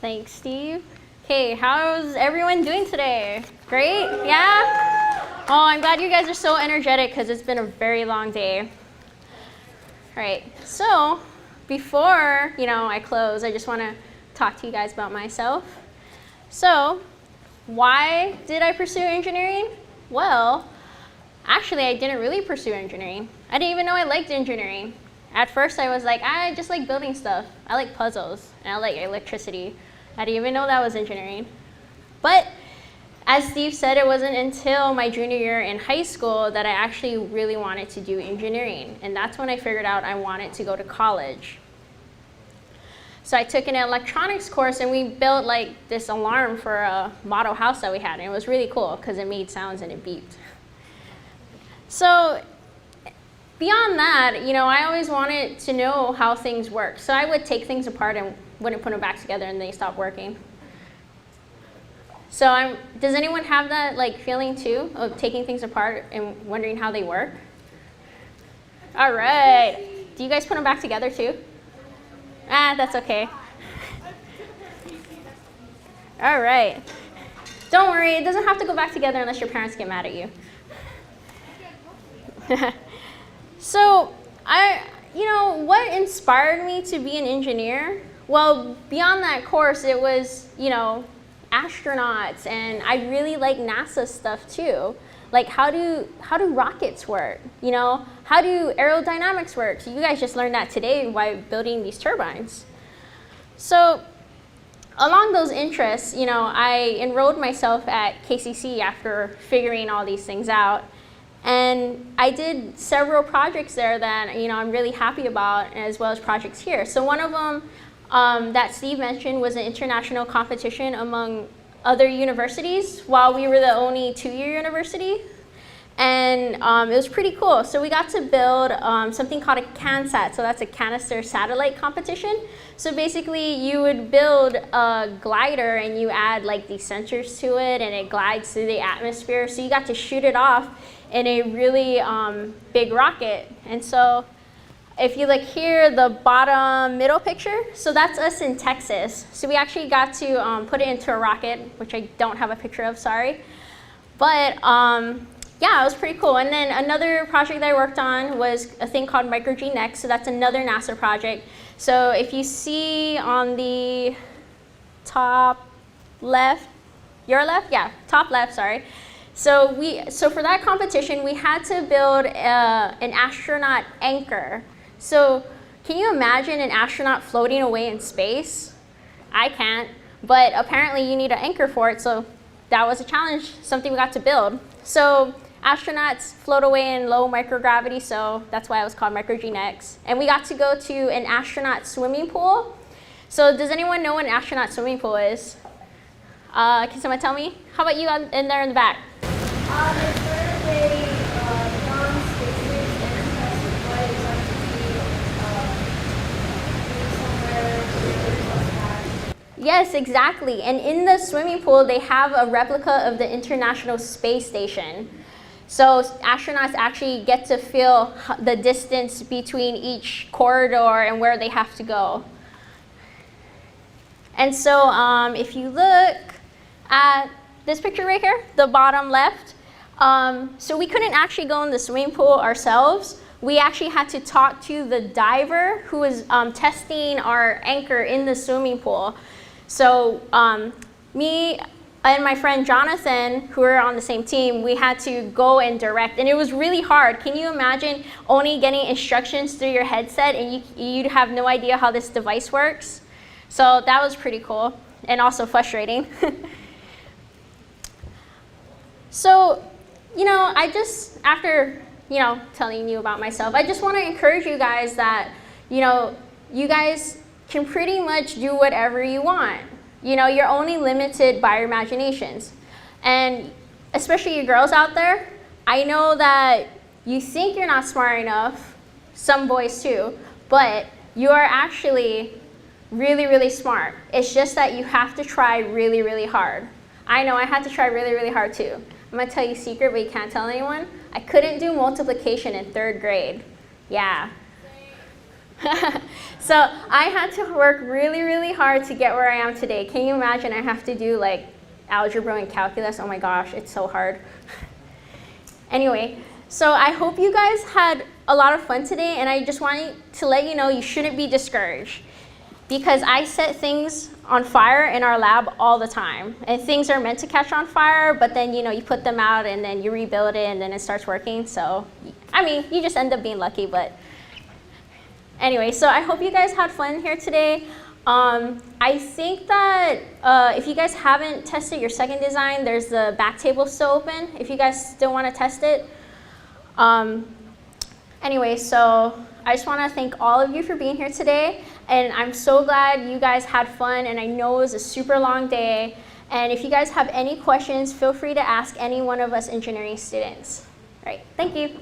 Thanks, Steve. Okay, how's everyone doing today? Great? Yeah? Oh, I'm glad you guys are so energetic because it's been a very long day. All right, so before I close, I just want to talk to you guys about myself. So, why did I pursue engineering? Well, actually, I didn't really pursue engineering. I didn't even know I liked engineering. At first, I was like, I just like building stuff. I like puzzles, and I like electricity. I didn't even know that was engineering. But as Steve said, it wasn't until my junior year in high school that I actually really wanted to do engineering. And that's when I figured out I wanted to go to college. So I took an electronics course, and we built like this alarm for a model house that we had. And it was really cool because it made sounds and it beeped. So beyond that, I always wanted to know how things work. So I would take things apart and wouldn't put them back together, and they stopped working. So does anyone have that feeling too, of taking things apart and wondering how they work? All right. Do you guys put them back together too? That's okay. All right. Don't worry, it doesn't have to go back together unless your parents get mad at you. So what inspired me to be an engineer? Well, beyond that course, it was, astronauts, and I really like NASA stuff too. Like how do rockets work? How do aerodynamics work? So you guys just learned that today while building these turbines. So along those interests, I enrolled myself at KCC after figuring all these things out. And I did several projects there that I'm really happy about, as well as projects here. So one of them that Steve mentioned was an international competition among other universities, while we were the only two-year university. And it was pretty cool. So we got to build something called a CanSat. So that's a canister satellite competition. So basically, you would build a glider, and you add these sensors to it, and it glides through the atmosphere. So you got to shoot it off in a really big rocket. And so if you look here, the bottom middle picture, so that's us in Texas. So we actually got to put it into a rocket, which I don't have a picture of, sorry. But yeah, it was pretty cool. And then another project that I worked on was a thing called Micro-G Next. So that's another NASA project. So if you see on the top left, your left? Yeah, top left, sorry. So for that competition, we had to build an astronaut anchor. So can you imagine an astronaut floating away in space? I can't, but apparently you need an anchor for it. So that was a challenge, something we got to build. So astronauts float away in low microgravity, so that's why it was called Micro-G Next. And we got to go to an astronaut swimming pool. So does anyone know what an astronaut swimming pool is? Can someone tell me? How about you in there in the back? It's where they don spacesuits and test what it's like to be somewhere. Yes, exactly. And in the swimming pool, they have a replica of the International Space Station. So astronauts actually get to feel the distance between each corridor and where they have to go. And so if you look at this picture right here, the bottom left, so we couldn't actually go in the swimming pool ourselves. We actually had to talk to the diver who was testing our anchor in the swimming pool. So me and my friend Jonathan, who were on the same team, we had to go and direct, and it was really hard. Can you imagine only getting instructions through your headset, and you'd have no idea how this device works? So that was pretty cool, and also frustrating. So, I just, after, telling you about myself, I just want to encourage you guys that, you guys can pretty much do whatever you want. You're only limited by your imaginations. And especially you girls out there, I know that you think you're not smart enough, some boys too, but you are actually really, really smart. It's just that you have to try really, really hard. I know I had to try really, really hard too. I'm gonna tell you a secret, but you can't tell anyone. I couldn't do multiplication in 3rd grade. Yeah. So I had to work really, really hard to get where I am today. Can you imagine I have to do like algebra and calculus? Oh my gosh, it's so hard. Anyway, so I hope you guys had a lot of fun today, and I just wanted to let you know you shouldn't be discouraged, because I set things on fire in our lab all the time. And things are meant to catch on fire, but then you put them out and then you rebuild it and then it starts working. So, I mean, you just end up being lucky, but anyway, so I hope you guys had fun here today. I think that if you guys haven't tested your second design, there's the back table still open if you guys still want to test it. Anyway, so I just want to thank all of you for being here today, and I'm so glad you guys had fun, and I know it was a super long day. And if you guys have any questions, feel free to ask any one of us engineering students. All right, thank you.